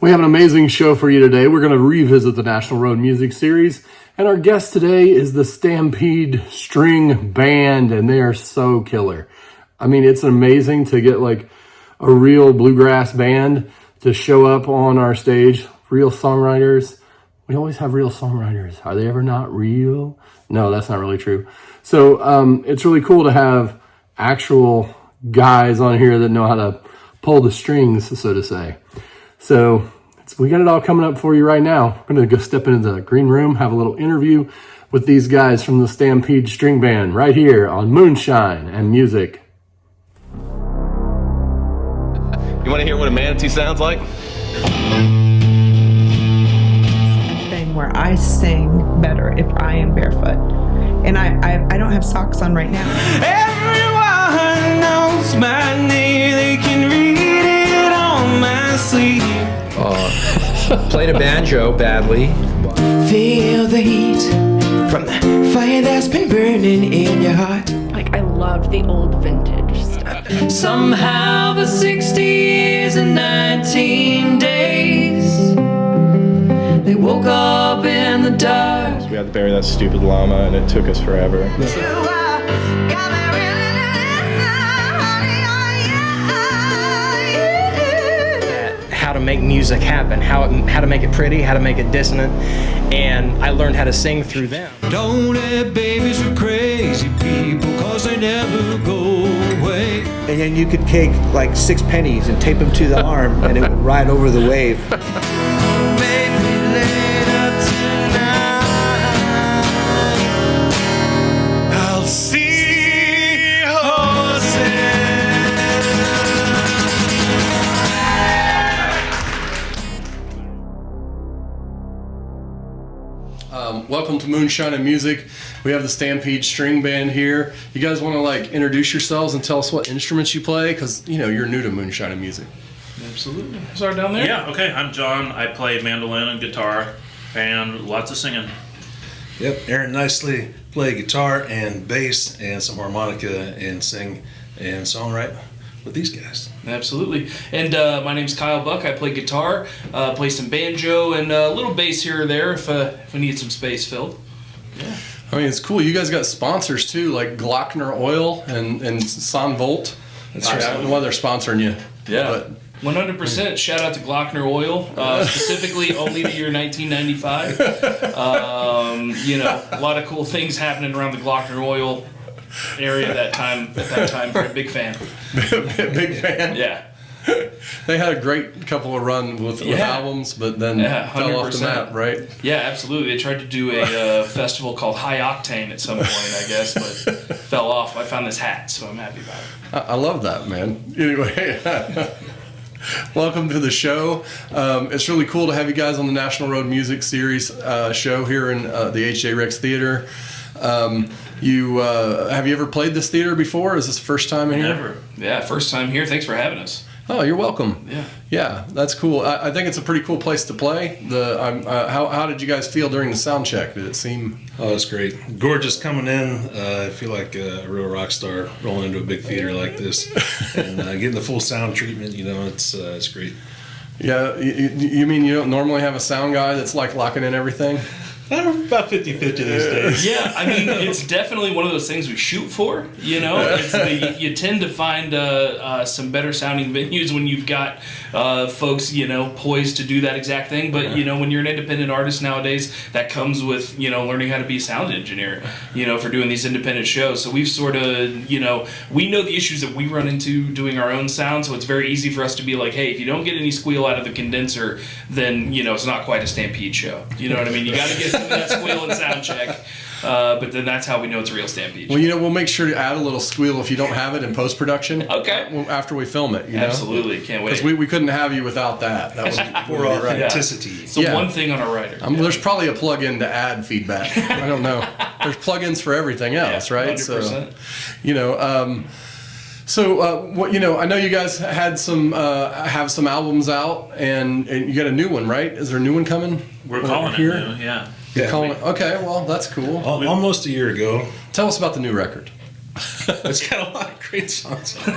We have an amazing show for you today. We're going to revisit the National Road Music Series, and our guest today is the Stampede String Band, and they are so killer. I mean, it's amazing to get like a real bluegrass band to show up on our stage. Real songwriters. We always have real songwriters. Are they ever not real? No, that's not really true. So it's really cool to have actual guys on here that know how to pull the strings, so to say. So we got it all coming up for you right now. We're going to go step into the green room, have a little interview with these guys from the Stampede String Band right here on Moonshine and Music. You want to hear what a manatee sounds like? Thing where I sing better if I am barefoot. And I don't have socks on right now. Everyone knows my name, they can read it on my sleeve. Played a banjo badly. Feel the heat from the fire that's been burning in your heart. Like, I love the old vintage stuff. Somehow the 60 years and 19 days, they woke up in the dark. We had to bury that stupid llama, and it took us forever. How to make music happen, how to make it pretty, how to make it dissonant, and I learned how to sing through them. Don't let babies with crazy people, cause they never go away. And then you could take like 6 pennies and tape them to the arm and it would ride over the wave. Maybe later tonight I'll see horses. Welcome to Moonshine and Music. We have the Stampede String Band here. You guys want to like introduce yourselves and tell us what instruments you play? Because, you know, you're new to Moonshine and Music. Absolutely. Start down there? Yeah, okay. I'm John. I play mandolin and guitar and lots of singing. Yep, Aaron Nicely, play guitar and bass and some harmonica and sing and songwrite with these guys. Absolutely. And my name's Kyle Buck. I play guitar, play some banjo, and a little bass here or there if we need some space filled. Yeah. I mean, it's cool. You guys got sponsors too, like Glockner Oil and Sonvolt. That's right. I don't know why they're sponsoring you. Yeah. But 100% shout out to Glockner Oil, specifically only the year 1995. You know, a lot of cool things happening around the Glockner Oil area at that time. Very big fan. Big fan? Yeah. They had a great couple of runs with albums, but then fell off the map, right? Yeah, absolutely. They tried to do a festival called High Octane at some point, I guess, but fell off. I found this hat, so I'm happy about it. I love that, man. Anyway, welcome to the show. It's really cool to have you guys on the National Road Music Series show here in the H.J. Rex Theater. Have you ever played this theater before? Is this the first time in here? Never. Yeah, first time here. Thanks for having us. Oh, you're welcome. Yeah. Yeah, that's cool. I think it's a pretty cool place to play. How did you guys feel during the sound check? Did it seem? Oh, it's great. Gorgeous coming in. I feel like a real rock star rolling into a big theater like this and getting the full sound treatment. You know, it's great. Yeah, you mean you don't normally have a sound guy that's like locking in everything? About 50-50 these days. Yeah, I mean, it's definitely one of those things we shoot for, you know? You tend to find some better sounding venues when you've got folks, you know, poised to do that exact thing. But, you know, when you're an independent artist nowadays, that comes with, you know, learning how to be a sound engineer, you know, for doing these independent shows. So we've sort of, you know, we know the issues that we run into doing our own sound, so it's very easy for us to be like, hey, if you don't get any squeal out of the condenser, then, you know, it's not quite a Stampede show. You know what I mean? You got to get that squeal and sound check, but then that's how we know it's a real Stampede show. Well, you know, we'll make sure to add a little squeal if you don't have it in post-production. Okay. After we film it, you know? Absolutely, can't wait. Because we couldn't have you without that. That was For authenticity. Yeah. So one thing on a writer. There's probably a plug-in to add feedback. I don't know. There's plug-ins for everything else, right? 100%. So, you know, what, you know, I know you guys had some have some albums out, and you got a new one, right? Is there a new one coming? We're calling here? it new, yeah. Okay, well, that's cool. Almost a year ago. Tell us about the new record. It's got a lot of great songs on it.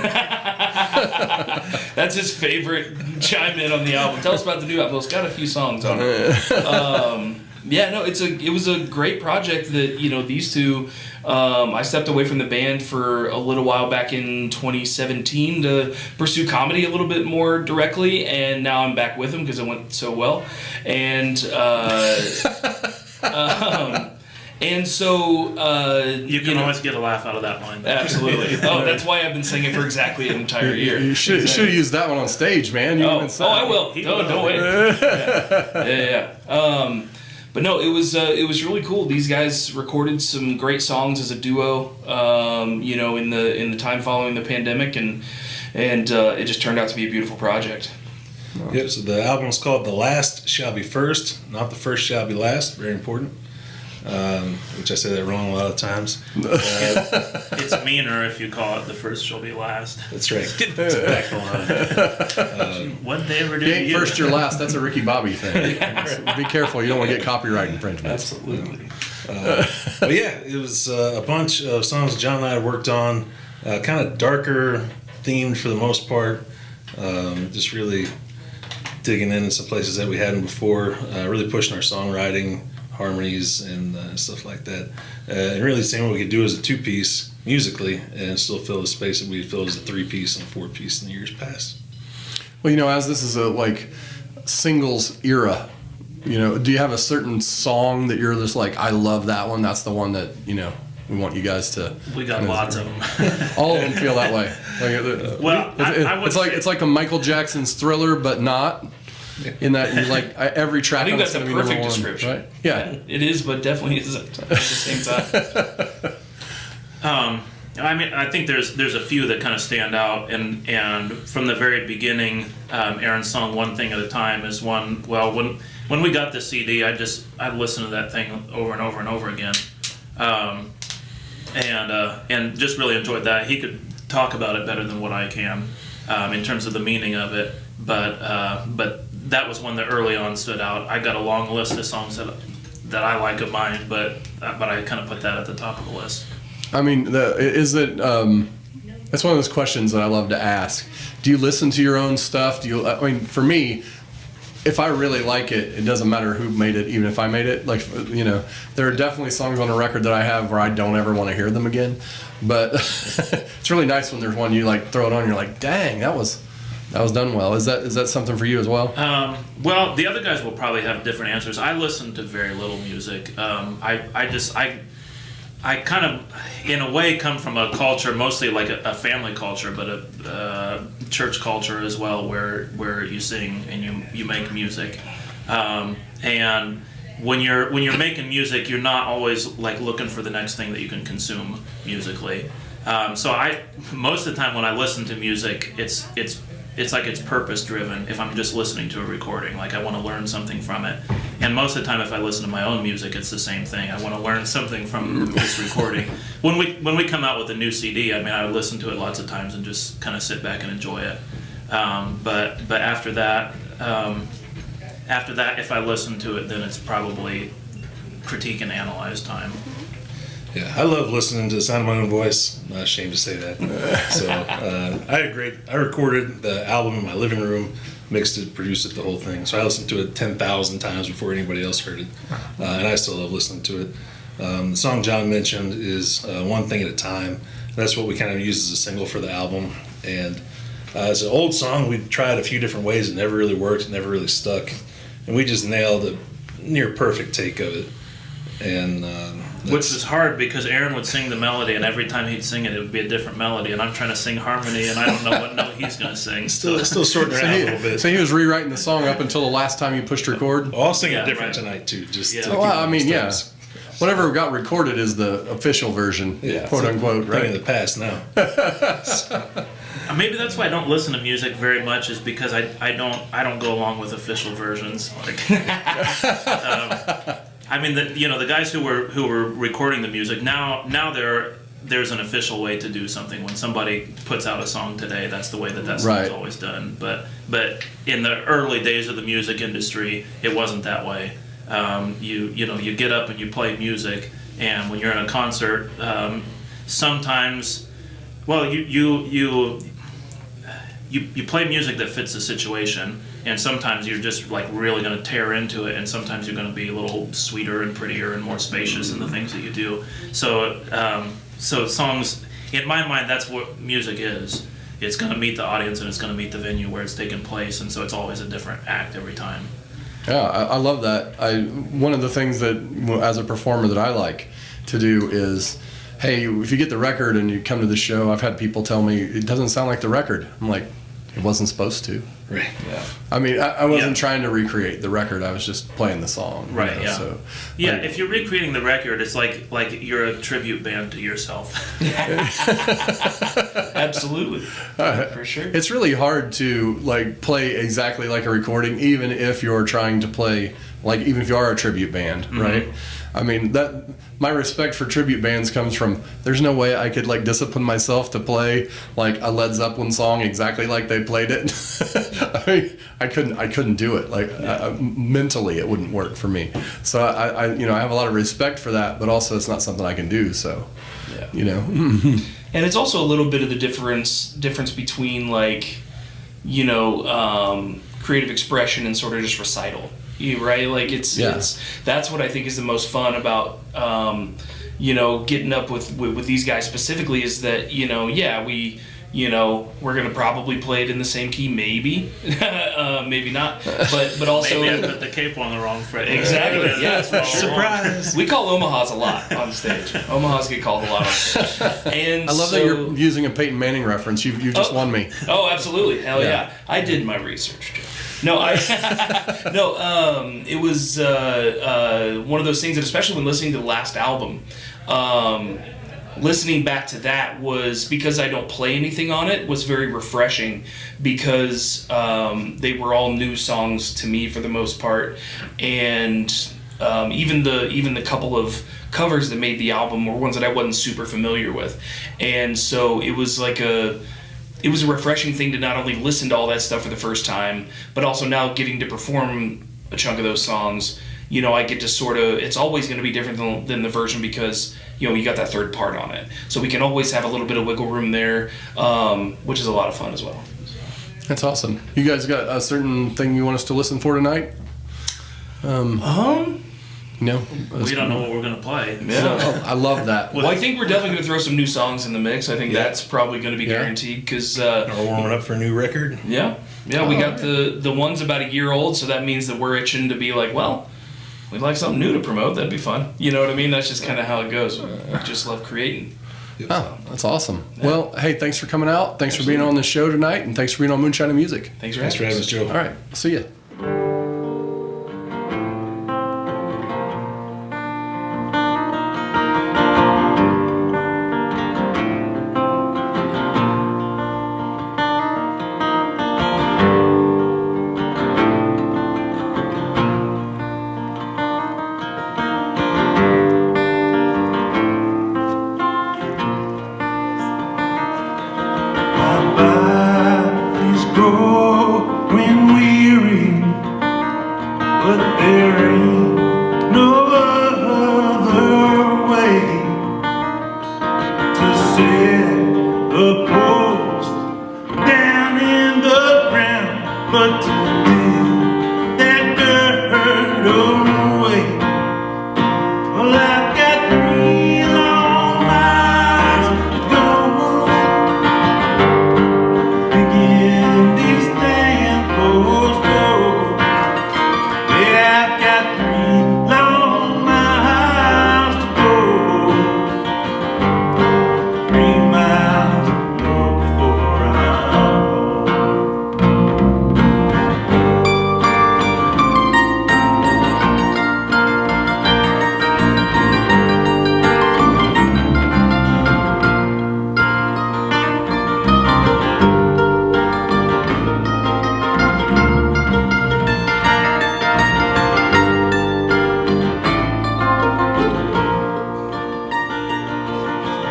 That's his favorite chime in on the album. Tell us about the new album. It's got a few songs on it. Yeah, no, it was a great project that, these two, I stepped away from the band for a little while back in 2017 to pursue comedy a little bit more directly, and now I'm back with them because it went so well. And and so you can always get a laugh out of that line. Absolutely. Oh, that's why I've been singing for exactly an entire year. You should have used that one on stage, man. You even sang. I will. Don't wait. Yeah. But no, it was really cool. These guys recorded some great songs as a duo, in the time following the pandemic, and it just turned out to be a beautiful project. Yep. So the album is called "The Last Shall Be First," not "The First Shall Be Last." Very important. Which I say that wrong a lot of times. It's meaner if you call it "The First Shall Be Last." That's right. Get back on. What they ever do? You ain't first, you're last. That's a Ricky Bobby thing. Be careful. You don't want to get copyright infringement. Absolutely. But yeah, it was a bunch of songs John and I had worked on, kind of darker themed for the most part. Just really digging into some places that we hadn't before. Really pushing our songwriting, harmonies, and stuff like that. And really seeing what we could do as a two-piece musically and still fill the space that we filled as a three-piece and a four-piece in the years past. Well, as this is a singles era, do you have a certain song that you're just like, I love that one, that's the one that we want you guys to? We got lots of them. All of them feel that way. Well, it's like a Michael Jackson's Thriller, but not. In that, every track. I think that's a perfect one, description. Right? Yeah, it is, but definitely isn't at the same time. I think there's a few that kind of stand out, and from the very beginning, Aaron's song "One Thing at a Time" is one. Well, when we got the CD, I'd listen to that thing over and over and over again, and just really enjoyed that. He could talk about it better than what I can, in terms of the meaning of it, but that was one that early on stood out. I got a long list of songs that I like of mine, but I kind of put that at the top of the list. I mean, that's one of those questions that I love to ask. Do you listen to your own stuff? For me, if I really like it, it doesn't matter who made it, even if I made it. There are definitely songs on a record that I have where I don't ever want to hear them again. But it's really nice when there's one you throw it on, and you're like, dang, that was done well. Is that something for you as well? Well, the other guys will probably have different answers. I listen to very little music. I kind of, in a way, come from a culture, mostly like a family culture, but a church culture as well, where you sing and you make music. And when you're making music, you're not always looking for the next thing that you can consume musically. So most of the time when I listen to music, it's like it's purpose driven. If I'm just listening to a recording, I want to learn something from it. And most of the time, if I listen to my own music, it's the same thing. I want to learn something from this recording. When we come out with a new CD, I would listen to it lots of times and just kind of sit back and enjoy it. But after that, if I listen to it, then it's probably critique and analyze time. Yeah, I love listening to the sound of my own voice. I'm not ashamed to say that. So I recorded the album in my living room, mixed it, produced it, the whole thing. So I listened to it 10,000 times before anybody else heard it. And I still love listening to it. The song John mentioned is One Thing at a Time. That's what we kind of used as a single for the album. And it's an old song. We tried a few different ways. It never really worked. It never really stuck. And we just nailed a near perfect take of it. And which is hard because Aaron would sing the melody, and every time he'd sing it, it would be a different melody. And I'm trying to sing harmony, and I don't know what note he's going to sing. Still sorting it out a little bit. So he was rewriting the song up until the last time you pushed record? Well, I'll sing it different tonight, too. Whatever got recorded is the official version, quote unquote, right? In the past now. Maybe that's why I don't listen to music very much, is because I don't go along with official versions. The guys who were recording the music now there's an official way to do something. When somebody puts out a song today, that's the way that song's always done. But in the early days of the music industry, it wasn't that way. You get up and you play music, and when you're in a concert, sometimes, well, you play music that fits the situation, and sometimes you're just like really going to tear into it, and sometimes you're going to be a little sweeter and prettier and more spacious in the things that you do. So so songs, in my mind, that's what music is. It's going to meet the audience and it's going to meet the venue where it's taking place, and so it's always a different act every time. Yeah, I love that. One of the things that, as a performer, that I like to do is, hey, if you get the record and you come to the show, I've had people tell me, it doesn't sound like the record. I'm like, it wasn't supposed to. Right. Yeah. I mean, I wasn't trying to recreate the record. I was just playing the song. Right. You know, Yeah. So, yeah. If you're recreating the record, it's like you're a tribute band to yourself. Absolutely. For sure. It's really hard to like play exactly like a recording, even if you're trying to play even if you are a tribute band, right? I mean, that my respect for tribute bands comes from, there's no way I could like discipline myself to play like a Led Zeppelin song exactly like they played it. I mean, I couldn't do it. Like mentally, it wouldn't work for me. So I have a lot of respect for that, but also it's not something I can do. So, and it's also a little bit of the difference between creative expression and sort of just recital. Right? Like it's that's what I think is the most fun about getting up with these guys specifically, is that we're gonna probably play it in the same key, maybe maybe not, but also maybe I put the capo on the wrong fret. Exactly. Yeah, that's for sure. Surprise. We call Omahas a lot on stage. Omahas get called a lot on stage. And I love that you're using a Peyton Manning reference. You just won me. Oh, absolutely. Hell yeah. I did my research, Joe. No, it was one of those things that, especially when listening to the last album, listening back to that was, because I don't play anything on it, was very refreshing, because they were all new songs to me for the most part, and even the couple of covers that made the album were ones that I wasn't super familiar with, and so it was a refreshing thing to not only listen to all that stuff for the first time, but also now getting to perform a chunk of those songs. I get to sort of, it's always going to be different than the version, because, you got that third part on it. So we can always have a little bit of wiggle room there, which is a lot of fun as well. That's awesome. You guys got a certain thing you want us to listen for tonight? No? We don't know what we're going to play. Yeah. So, I love that. Well, I think we're definitely going to throw some new songs in the mix. I think that's probably going to be guaranteed, because... We're warming up for a new record? Yeah. Yeah, we got the ones about a year old, so that means that we're itching to be like, well, we'd like something new to promote. That'd be fun. You know what I mean? That's just kind of how it goes. We just love creating. Oh, that's awesome. Yeah. Well, hey, thanks for coming out. Thanks for being on the show tonight, and thanks for being on Moonshine and Music. Thanks for having us, Joe. All right. See ya.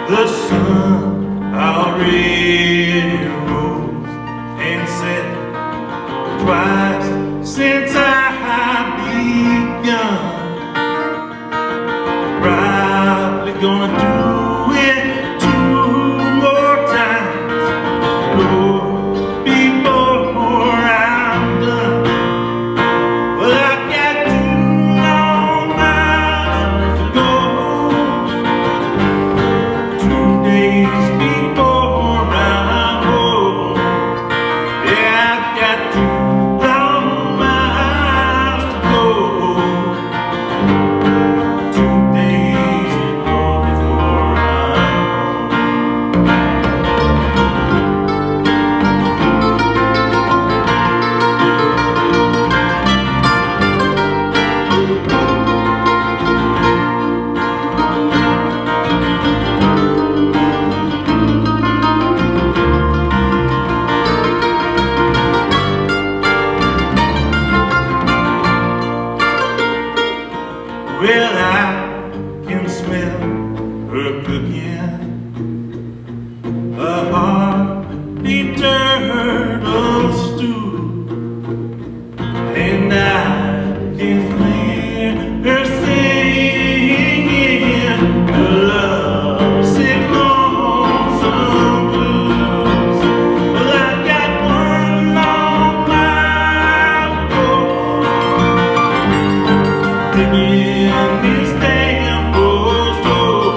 The sun already rose and set twice since I begun. Probably gonna do it 2 more times. Lord, be Well, I can smell her cooking a hearty turtle stew, and I can hear her singing the lovesick lonesome blues. Well, I've got one long mile to go to get this damn old store.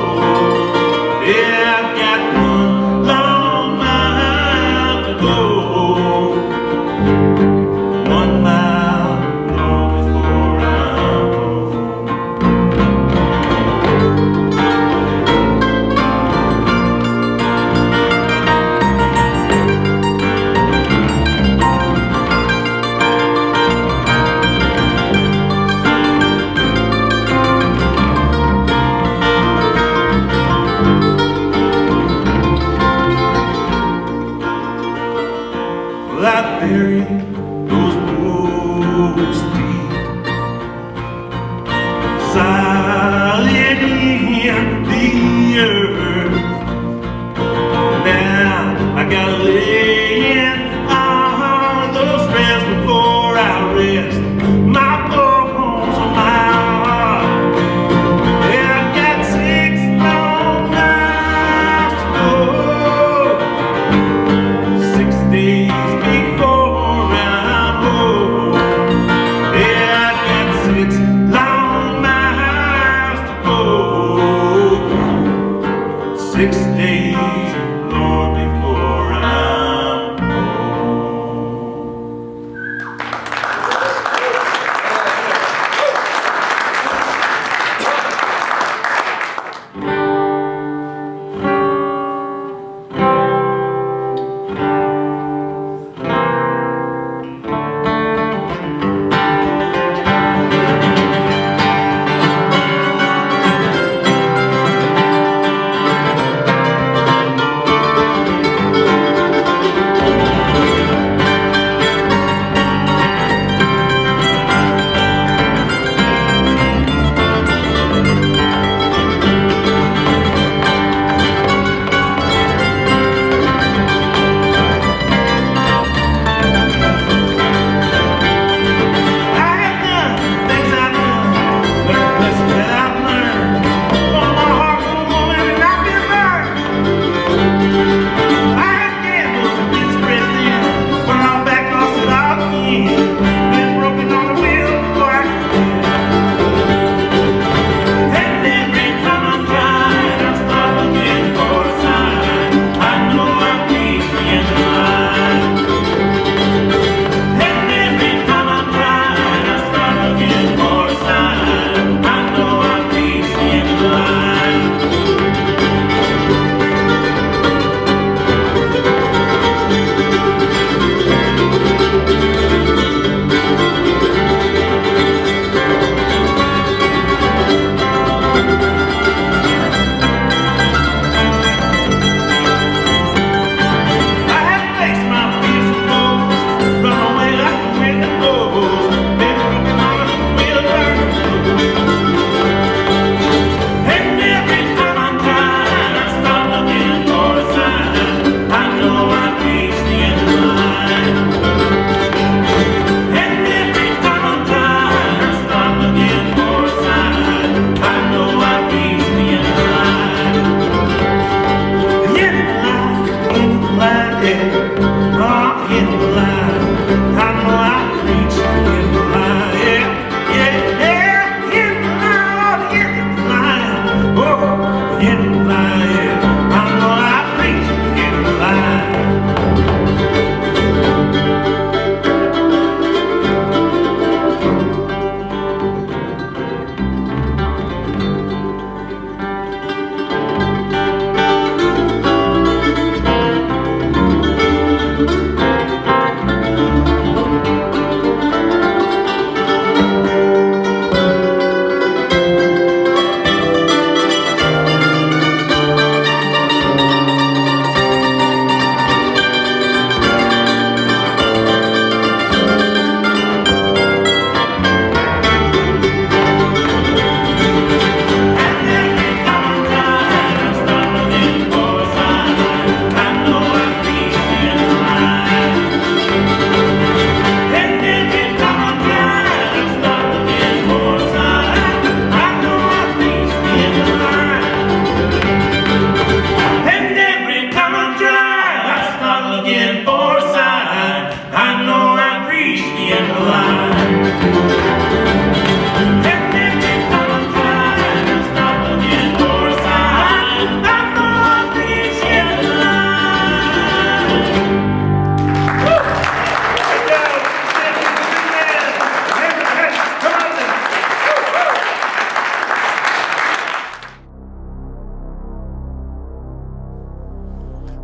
Yeah, I've got one long mile to go. 1 mile to go before I'm home.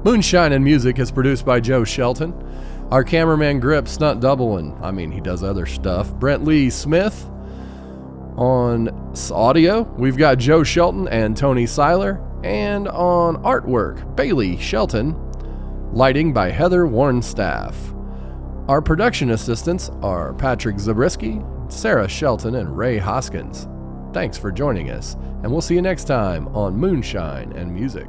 Moonshine and Music is produced by Joe Shelton. Our cameraman Grip stunt double, and he does other stuff. Brent Lee Smith. On audio, we've got Joe Shelton and Tony Seiler. And on artwork, Bailey Shelton. Lighting by Heather Warnstaff. Our production assistants are Patrick Zabriskie, Sarah Shelton, and Ray Hoskins. Thanks for joining us, and we'll see you next time on Moonshine and Music.